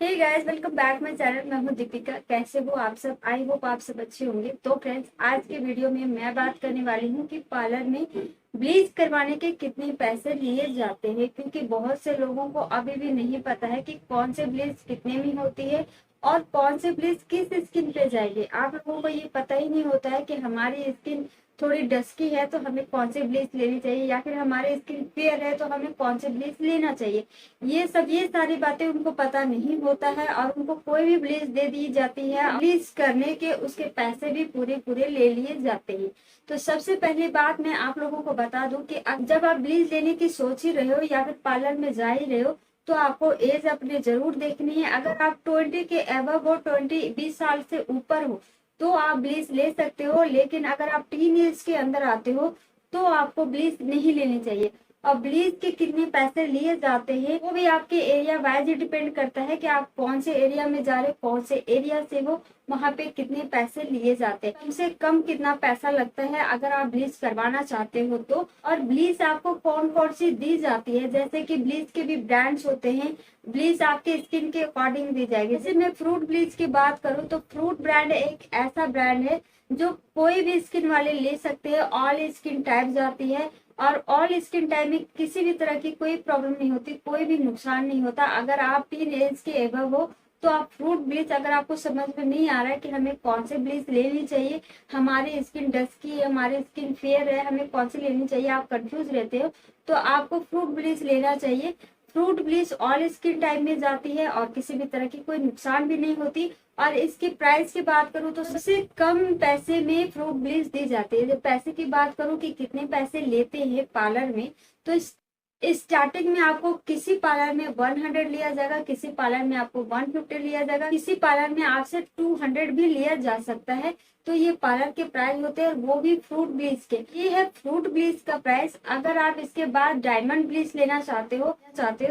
Hey guys, welcome back my channel. मैं हूं दीपिका। कैसे हो आप सब? आई होप आप सब अच्छे होंगे। तो फ्रेंड्स, आज के वीडियो में मैं बात करने वाली हूं कि पार्लर में ब्लीच करवाने के कितने पैसे लिए जाते हैं, क्योंकि बहुत से लोगों को अभी भी नहीं पता है कि कौन से ब्लीच कितने में होती है और कौन से ब्लीच किस स्किन पे जाएगी। आप लोगों को ये पता ही नहीं होता है कि हमारी स्किन थोड़ी डस्की है तो हमें कौन से ब्लीच लेनी चाहिए, या फिर हमारे स्किन फेयर है तो हमें कौन से ब्लीच लेना चाहिए। ये सारी बातें उनको पता नहीं होता है और उनको कोई भी ब्लीच दे दी जाती है। ब्लीच करने के उसके पैसे भी पूरे पूरे ले लिए जाते हैं। तो सबसे पहली बात मैं आप लोगों को बता दूं कि अब जब आप ब्लीच लेने की सोच ही रहे हो या फिर पार्लर में जा ही रहे हो, तो आपको एज अपने जरूर देखनी है। अगर आप 20 के एबव हो, 20 साल से ऊपर हो, तो आप ब्लीच ले सकते हो। लेकिन अगर आप टीन एज के अंदर आते हो तो आपको ब्लीच नहीं लेनी चाहिए। और ब्लीच के कितने पैसे लिए जाते हैं वो भी आपके एरिया वाइज डिपेंड करता है कि आप कौन से एरिया में जा रहे हो, कौन से एरिया से हो, वहाँ पे कितने पैसे लिए जाते हैं। कम से कम कितना पैसा लगता है अगर आप ब्लीच करवाना चाहते हो तो। और ब्लीच आपको कौन कौन सी दी जाती है, जैसे कि ब्लीच के भी ब्रांड्स होते हैं। ब्लीच आपके स्किन के अकॉर्डिंग दी जाएगी। जैसे मैं फ्रूट ब्लीच की बात करूँ तो फ्रूट ब्रांड एक ऐसा ब्रांड है जो कोई भी स्किन वाले ले सकते हैं। ऑल स्किन टाइप जाती है और ऑल स्किन टाइप में किसी भी तरह की कोई प्रॉब्लम नहीं होती, कोई भी नुकसान नहीं होता। अगर आप टीन एज के एबव हो तो आप फ्रूट ब्लीच, अगर आपको समझ में नहीं आ रहा है कि हमें कौन से ब्लीच लेनी चाहिए, हमारी स्किन डस्की है, हमारी स्किन फेयर है, हमें कौन सी लेनी चाहिए, आप कंफ्यूज रहते हो, तो आपको फ्रूट ब्लीच लेना चाहिए। Fruit bleach all skin type में जाती है और किसी भी तरह की कोई नुकसान भी नहीं होती। और इसकी प्राइस की बात करूँ तो सबसे कम पैसे में फ्रूट ब्लीच दी जाती है। जब पैसे की बात करूँ कि कितने पैसे लेते हैं पार्लर में, तो स्टार्टिंग में आपको किसी पार्लर में 100 लिया जाएगा, किसी पार्लर में आपको 150 लिया जाएगा, किसी पार्लर में आपसे 200 भी लिया जा सकता है। तो ये पार्लर के प्राइस होते हैं, वो भी फ्रूट ब्लीच के। ये है फ्रूट ब्लीच का प्राइस। अगर आप इसके बाद डायमंड ब्लीच लेना चाहते हो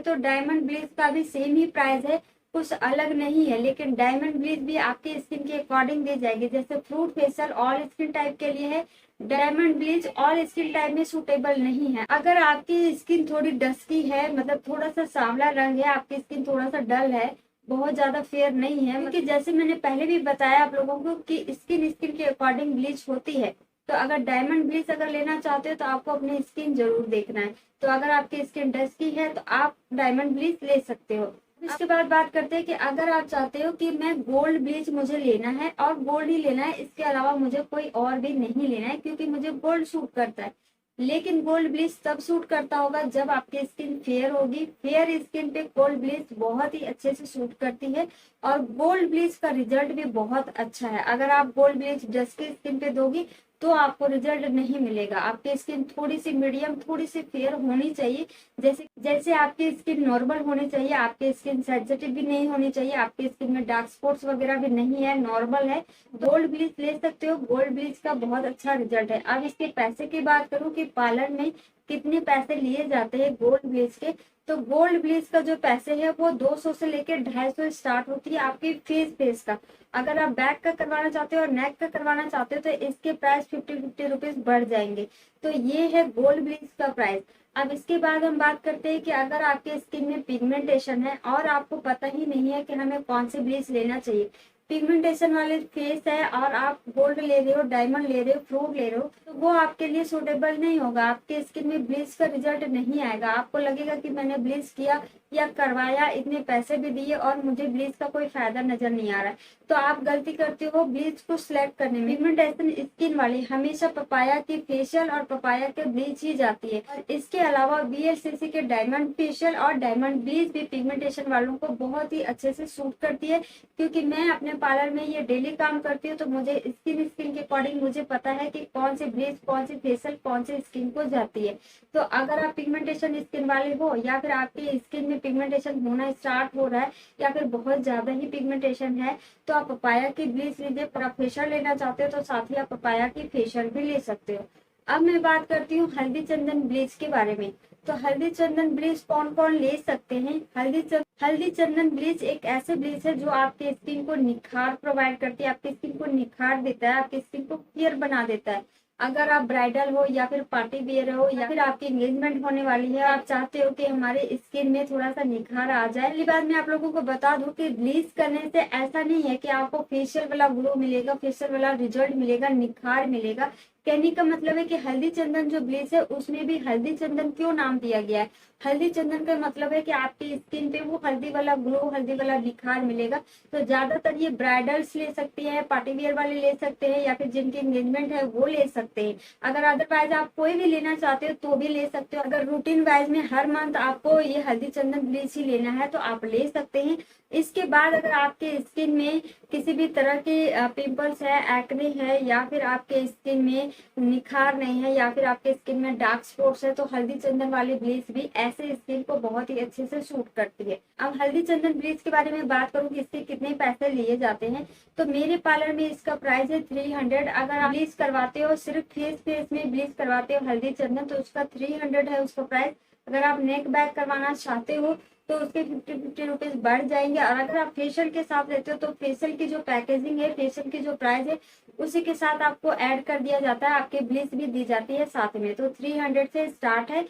तो डायमंड ब्लीच का भी सेम ही प्राइस है, कुछ अलग नहीं है। लेकिन डायमंड ब्लीच भी आपके स्किन के अकॉर्डिंग दी जाएगी। जैसे fruit facial all skin type के लिए है, diamond bleach all skin type में सूटेबल नहीं है। अगर आपकी स्किन थोड़ी डस्की है, मतलब थोड़ा सा सांवला रंग है, आपकी स्किन थोड़ा सा डल है, बहुत ज्यादा फेयर नहीं है, क्योंकि जैसे मैंने पहले भी बताया आप लोगों को कि स्किन के अकॉर्डिंग ब्लीच होती है। तो अगर डायमंड ब्लीच अगर लेना चाहते हो तो आपको अपनी स्किन जरूर देखना है। तो अगर आपकी स्किन डस्की है तो आप डायमंड ब्लीच ले सकते हो। इसके बाद बात करते हैं कि अगर आप चाहते हो कि मैं गोल्ड ब्लीच मुझे लेना है और गोल्ड ही लेना है, इसके अलावा मुझे कोई और भी नहीं लेना है क्योंकि मुझे गोल्ड सूट करता है। लेकिन गोल्ड ब्लीच तब सूट करता होगा जब आपकी स्किन फेयर होगी। फेयर स्किन पे गोल्ड ब्लीच बहुत ही अच्छे से सूट करती है और गोल्ड ब्लीच का रिजल्ट भी बहुत अच्छा है। अगर आप गोल्ड ब्लीच डस्की स्किन पे दोगी तो आपको रिजल्ट नहीं मिलेगा। आपकी स्किन थोड़ी सी मीडियम, थोड़ी सी फेयर होनी चाहिए। जैसे जैसे आपकी स्किन नॉर्मल होनी चाहिए, आपकी स्किन सेंसिटिव भी नहीं होनी चाहिए, आपकी स्किन में डार्क स्पॉट्स वगैरह भी नहीं है, नॉर्मल है। गोल्ड ब्लीच ले सकते हो, गोल्ड ब्लीच का बहुत अच्छा रिजल्ट है। अब इसके पैसे की बात करूँ कि पार्लर में कितने पैसे लिए जाते हैं गोल्ड ब्लीच के, तो गोल्ड ब्लीच का जो पैसे है वो 200 से लेकर 250 स्टार्ट होती है आपकी फेस का। अगर आप बैक का करवाना चाहते हो और नेक का करवाना चाहते हो तो इसके प्राइस 50 रुपीज बढ़ जाएंगे। तो ये है गोल्ड ब्लीच का प्राइस। अब इसके बाद हम बात करते हैं कि अगर आपके स्किन में पिगमेंटेशन है और आपको पता ही नहीं है कि हमें कौन सी ब्लीच लेना चाहिए, पिगमेंटेशन वाले फेस है और आप गोल्ड ले रहे हो, डायमंड ले रहे हो, फ्रूट ले रहे हो, तो वो आपके लिए सूटेबल नहीं होगा। आपके स्किन में ब्लीच का रिजल्ट नहीं आएगा। आपको लगेगा कि मैंने ब्लीच किया या करवाया, इतने पैसे भी दिए और मुझे ब्लीच का कोई फायदा नजर नहीं आ रहा है, तो आप गलती करते हो ब्लीच को सिलेक्ट करने में। पिगमेंटेशन स्किन वाली हमेशा पपाया की फेशियल और पपाया के ब्लीच ही जाती है। और इसके अलावा वीएलसीसी के डायमंड फेशियल और डायमंड ब्लीच भी पिगमेंटेशन वालों को बहुत ही अच्छे से सूट करती है। क्योंकि मैं अपने पार्लर में ये डेली काम करती हूँ तो मुझे स्किन के अकॉर्डिंग मुझे पता है कि कौन सी ब्लीच, कौन सी फेशियल, कौन सी स्किन को जाती है। तो अगर आप पिगमेंटेशन स्किन वाले हो या फिर आपकी स्किन में पिगमेंटेशन होना स्टार्ट हो रहा है या फिर बहुत ज्यादा ही पिगमेंटेशन है, तो आप पपाया की ब्लीच लीजिए। पर आप फेशियल लेना चाहते हो तो साथ ही आप पपाया की फेशियल भी ले सकते हो। अब मैं बात करती हूँ हल्दी चंदन ब्लीच के बारे में। तो हल्दी चंदन ब्लीच कौन कौन ले सकते हैं? हल्दी चंदन ब्लीच एक ऐसे ब्लीच है जो आपके स्किन को निखार प्रोवाइड करती है, आपकी स्किन को निखार देता है, आपकी स्किन को क्लियर बना देता है। अगर आप ब्राइडल हो या फिर पार्टी वेयर हो या फिर आपकी एंगेजमेंट होने वाली है, आप चाहते हो कि हमारे स्किन में थोड़ा सा निखार आ जाए। पहली बात मैं आप लोगों को बता दूं कि ब्लीच करने से ऐसा नहीं है कि आपको फेशियल वाला ग्लो मिलेगा, फेशियल वाला रिजल्ट मिलेगा, निखार मिलेगा। कहने का मतलब है कि हल्दी चंदन जो ब्लीच है उसमें भी हल्दी चंदन क्यों नाम दिया गया है। हल्दी चंदन का मतलब है कि आपकी स्किन पे वो हल्दी वाला ग्लो, हल्दी वाला निखार मिलेगा। तो ज्यादातर ये ब्राइडल्स ले सकती है, पार्टी वेयर वाले ले सकते हैं, या फिर जिनकी एंगेजमेंट है वो ले सकते हैं। अगर अदरवाइज आप कोई भी लेना चाहते हो तो भी ले सकते हो। अगर रूटीन वाइज में हर मंथ आपको ये हल्दी चंदन ब्लीच ही लेना है तो आप ले सकते हैं। इसके बाद अगर आपके स्किन में किसी भी तरह के पिंपल्स है, एक्ने है, या फिर आपके स्किन में निखार नहीं है, या फिर आपके स्किन में डार्क स्पॉट्स है, तो हल्दी चंदन वाली ब्लीच भी ऐसे स्किन को बहुत ही अच्छे से सूट करती है। अब हल्दी चंदन ब्लीच के बारे में बात करूँ कि इसके कितने पैसे लिए जाते हैं, तो मेरे पार्लर में इसका प्राइस है 300। अगर आप ब्लीच करवाते हो, सिर्फ फेस में ब्लीच करवाते हो हल्दी चंदन, तो उसका 300 है उसका प्राइस। अगर आप नेक बैक करवाना चाहते हो तो उसके 50 रुपीज बढ़ जाएंगे। और अगर आप फेशियल के साथ लेते हो तो फेशियल की जो पैकेजिंग है, फेशियल की जो प्राइस है, उसी के साथ आपको ऐड कर दिया जाता है, आपके ब्लीच भी दी जाती है साथ में। तो 300 से स्टार्ट है।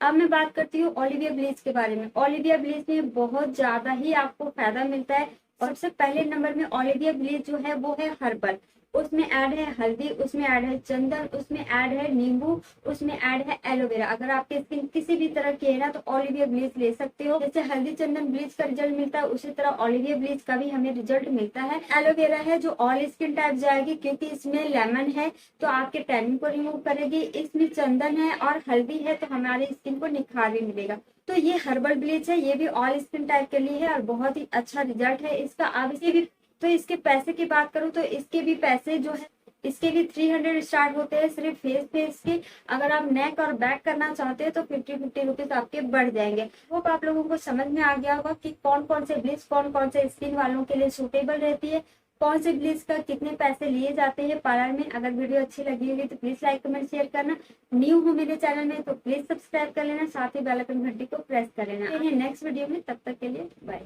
अब मैं बात करती हूँ ओलिविया ब्लीच के बारे में। ओलिविया ब्लीच में बहुत ज्यादा ही आपको फायदा मिलता है। और सबसे पहले नंबर में ओलिविया ब्लीच जो है वो है हर्बल। उसमें ऐड है हल्दी, उसमें ऐड है चंदन, उसमें ऐड है नींबू, उसमें ऐड है एलोवेरा। अगर आपकी स्किन किसी भी तरह की है ना तो ओलिविया ब्लीच ले सकते हो। जैसे हल्दी चंदन ब्लीच का रिजल्ट मिलता है उसी तरह ओलिविया ब्लीच का भी हमें रिजल्ट मिलता है। एलोवेरा है जो ऑल स्किन टाइप जाएगी, क्योंकि इसमें लेमन है तो आपके टैनिंग को रिमूव करेगी। इसमें चंदन है और हल्दी है तो हमारी स्किन को निखार भी मिलेगा। तो ये हर्बल ब्लीच है, ये भी ऑल स्किन टाइप के लिए है और बहुत ही अच्छा रिजल्ट है इसका। आप इसे भी, तो इसके पैसे की बात करूं तो इसके भी पैसे जो है, इसके भी 300 स्टार्ट होते हैं सिर्फ फेस के। अगर आप नेक और बैक करना चाहते हैं तो 50 रुपीज आपके बढ़ जाएंगे। वो आप लोगों को समझ में आ गया होगा कि कौन कौन से ब्लीच कौन कौन से स्किन वालों के लिए सूटेबल रहती है, कौन से ब्लीच का कितने पैसे लिए जाते हैं पार्लर में। अगर वीडियो अच्छी लगी होगी तो प्लीज लाइक कमेंट शेयर करना। न्यू हो मेरे चैनल में तो प्लीज सब्सक्राइब कर लेना, साथ ही बेल आइकन घंटी को प्रेस कर लेना। नेक्स्ट वीडियो में, तब तक के लिए बाय।